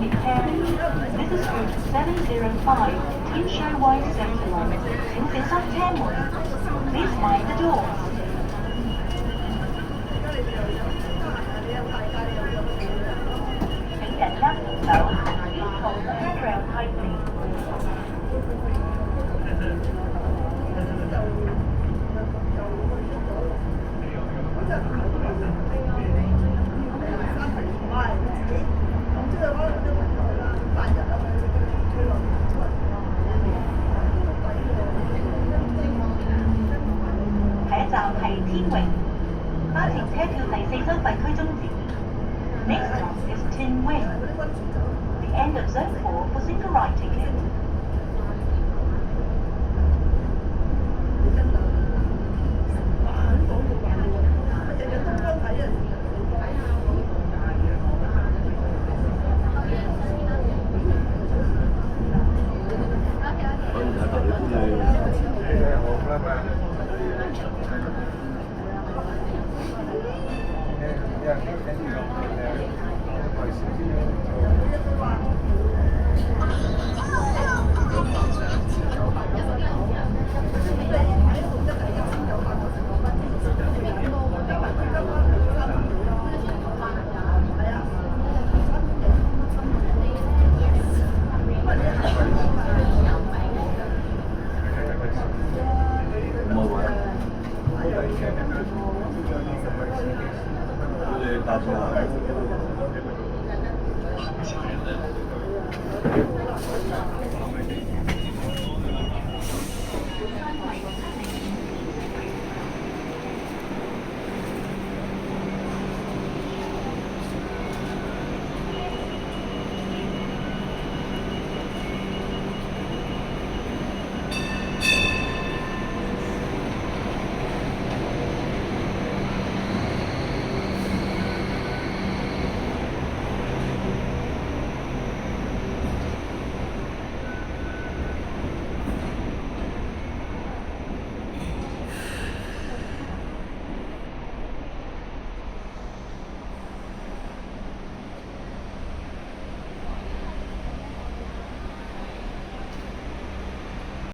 This is route 705, Tin Shui Wai Circular. 請小心車門。Please mind the doors. 請緊握扶手。Please hold the handrail tightly. 下一站係天榮，巴士車票第4收費區終止。Next stop is Tin Wing. The end of Zone 4 for single ride ticket.